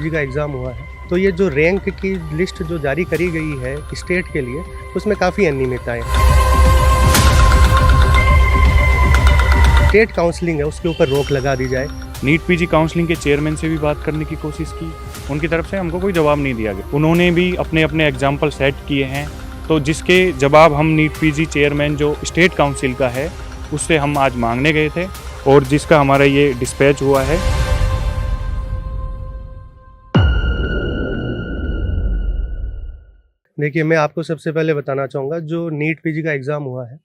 PG का exam हुआ है, तो ये जो रैंक की लिस्ट जो जारी करी गई है स्टेट के लिए, उसमें काफ़ी अनियमितताएँ हैं। स्टेट काउंसलिंग है, उसके ऊपर रोक लगा दी जाए। नीट पीजी काउंसलिंग के चेयरमैन से भी बात करने की कोशिश की, उनकी तरफ से हमको कोई जवाब नहीं दिया गया। उन्होंने भी अपने अपने एग्जाम्पल सेट किए हैं, तो जिसके जवाब हम नीट पीजी चेयरमैन जो स्टेट काउंसिल का है उससे हम आज मांगने गए थे और जिसका हमारा ये डिस्पैच हुआ है। देखिए, मैं आपको सबसे पहले बताना चाहूँगा, जो नीट पीजी का एग्ज़ाम हुआ है,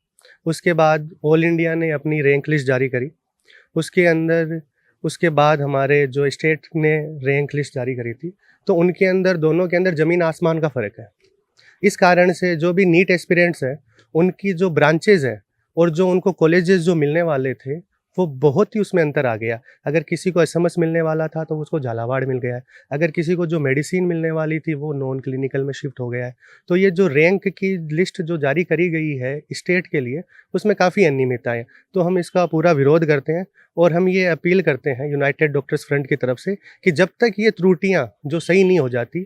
उसके बाद ऑल इंडिया ने अपनी रैंक लिस्ट जारी करी। उसके बाद हमारे जो स्टेट ने रैंक लिस्ट जारी करी थी, तो उनके अंदर दोनों के अंदर ज़मीन आसमान का फ़र्क है। इस कारण से जो भी नीट एस्पिरेंट्स हैं, उनकी जो ब्रांचेज़ हैं और जो उनको कॉलेजेस जो मिलने वाले थे, वो बहुत ही उसमें अंतर आ गया। अगर किसी को एसएमएस मिलने वाला था, तो उसको झालावाड़ मिल गया है। अगर किसी को जो मेडिसिन मिलने वाली थी, वो नॉन क्लिनिकल में शिफ्ट हो गया है। तो ये जो रैंक की लिस्ट जो जारी करी गई है स्टेट के लिए, उसमें काफ़ी अनियमितताएँ हैं। तो हम इसका पूरा विरोध करते हैं और हम ये अपील करते हैं यूनाइटेड डॉक्टर्स फ्रंट की तरफ से कि जब तक ये त्रुटियाँ जो सही नहीं हो जाती,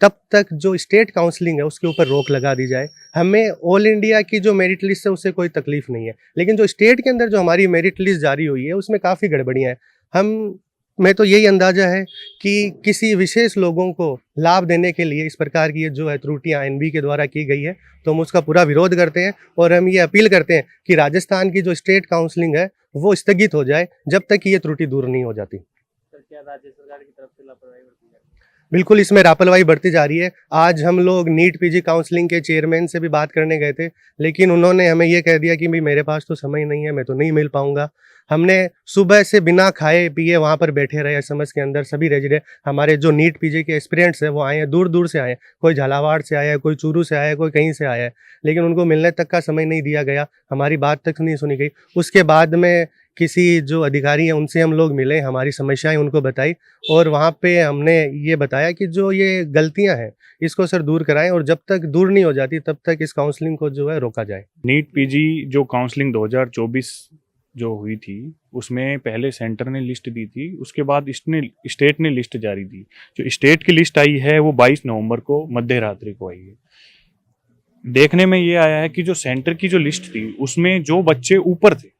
तब तक जो स्टेट काउंसलिंग है उसके ऊपर रोक लगा दी जाए। हमें ऑल इंडिया की जो मेरिट लिस्ट है उससे कोई तकलीफ़ नहीं है, लेकिन जो स्टेट के अंदर जो हमारी मेरिट लिस्ट जारी हुई है उसमें काफ़ी गड़बड़ियाँ हैं। मैं तो यही अंदाज़ा है कि किसी विशेष लोगों को लाभ देने के लिए इस प्रकार की ये जो है त्रुटियाँ एनबी के द्वारा की गई है, तो हम उसका पूरा विरोध करते हैं और हम ये अपील करते हैं कि राजस्थान की जो स्टेट काउंसलिंग है वो स्थगित हो जाए जब तक कि ये त्रुटि दूर नहीं हो जाती। सर, क्या राज्य सरकार की तरफ से लापरवाही बरती जा रही है? बिल्कुल, इसमें लापरवाही बढ़ती जा रही है। आज हम लोग नीट पीजी काउंसलिंग के चेयरमैन से भी बात करने गए थे, लेकिन उन्होंने हमें ये कह दिया कि भई मेरे पास तो समय नहीं है, मैं तो नहीं मिल पाऊँगा। हमने सुबह से बिना खाए-पिए वहाँ पर बैठे रहे एसएमएस के अंदर, सभी रेजिडेंट हमारे जो नीट पीजी के एस्पिरेंट्स हैं, वो आए हैं, दूर-दूर से आए हैं। कोई झालावाड़ से आया है, कोई चूरू से आया है, कोई कहीं से आया है, लेकिन उनको मिलने तक का समय नहीं दिया गया, हमारी बात तक नहीं सुनी गई। उसके बाद में किसी जो अधिकारी हैं उनसे हम लोग मिले, हमारी समस्याएँ उनको बताई और वहाँ पे हमने ये बताया कि जो ये गलतियाँ हैं, इसको सर दूर कराएँ और जब तक दूर नहीं हो जाती तब तक इस काउंसलिंग को जो है रोका जाए। नीट पीजी जो काउंसलिंग 2024 जो हुई थी उसमें पहले सेंटर ने लिस्ट दी थी, उसके बाद स्टेट ने लिस्ट जारी दी। जो स्टेट की लिस्ट आई है वो 22 नवंबर को मध्य रात्रि को आई है। देखने में ये आया है कि जो सेंटर की जो लिस्ट थी उसमें जो बच्चे ऊपर थे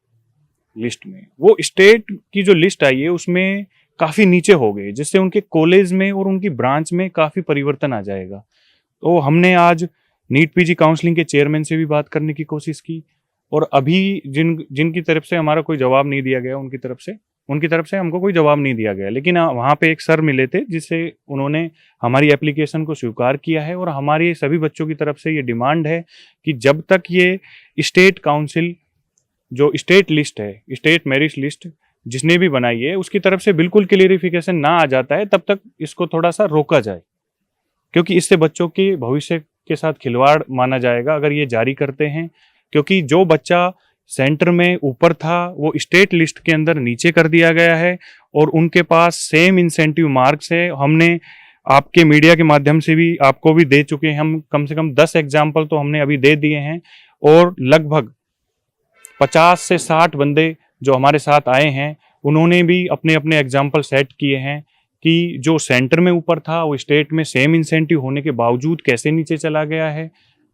लिस्ट में, वो स्टेट की जो लिस्ट आई है उसमें काफ़ी नीचे हो गए, जिससे उनके कॉलेज में और उनकी ब्रांच में काफ़ी परिवर्तन आ जाएगा। तो हमने आज नीट पीजी काउंसलिंग के चेयरमैन से भी बात करने की कोशिश की और अभी जिनकी तरफ से हमारा कोई जवाब नहीं दिया गया, उनकी तरफ से हमको कोई जवाब नहीं दिया गया। लेकिन वहाँ पे एक सर मिले थे जिससे उन्होंने हमारी एप्लीकेशन को स्वीकार किया है और हमारी सभी बच्चों की तरफ से ये डिमांड है कि जब तक ये स्टेट काउंसिल जो स्टेट लिस्ट है, स्टेट मेरिट लिस्ट जिसने भी बनाई है, उसकी तरफ से बिल्कुल क्लियरिफिकेशन ना आ जाता है, तब तक इसको थोड़ा सा रोका जाए, क्योंकि इससे बच्चों के भविष्य के साथ खिलवाड़ माना जाएगा अगर ये जारी करते हैं। क्योंकि जो बच्चा सेंटर में ऊपर था वो स्टेट लिस्ट के अंदर नीचे कर दिया गया है और उनके पास सेम इंसेंटिव मार्क्स है। हमने आपके मीडिया के माध्यम से भी आपको भी दे चुके हैं, हम कम से कम 10 एग्जाम्पल तो हमने अभी दे दिए हैं और लगभग 50 से 60 बंदे जो हमारे साथ आए हैं उन्होंने भी अपने अपने एग्जाम्पल सेट किए हैं कि जो सेंटर में ऊपर था वो स्टेट में सेम इंसेंटिव होने के बावजूद कैसे नीचे चला गया है।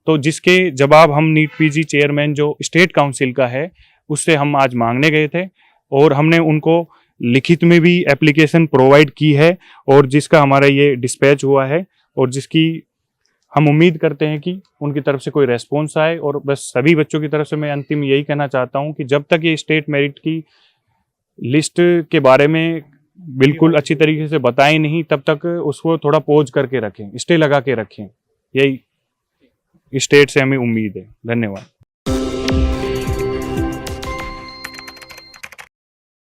तो जिसके जवाब हम नीट पीजी चेयरमैन जो स्टेट काउंसिल का है उससे हम आज मांगने गए थे और हमने उनको लिखित में भी एप्लीकेशन प्रोवाइड की है और जिसका हमारा ये डिस्पैच हुआ है और जिसकी हम उम्मीद करते हैं कि उनकी तरफ से कोई रेस्पॉन्स आए। और बस सभी बच्चों की तरफ से मैं अंतिम यही कहना चाहता हूं कि जब तक ये स्टेट मेरिट की लिस्ट के बारे में बिल्कुल अच्छी तरीके से बताएं नहीं, तब तक उसको थोड़ा पोज करके रखें, स्टे लगा के रखें। यही स्टेट से हमें उम्मीद है। धन्यवाद।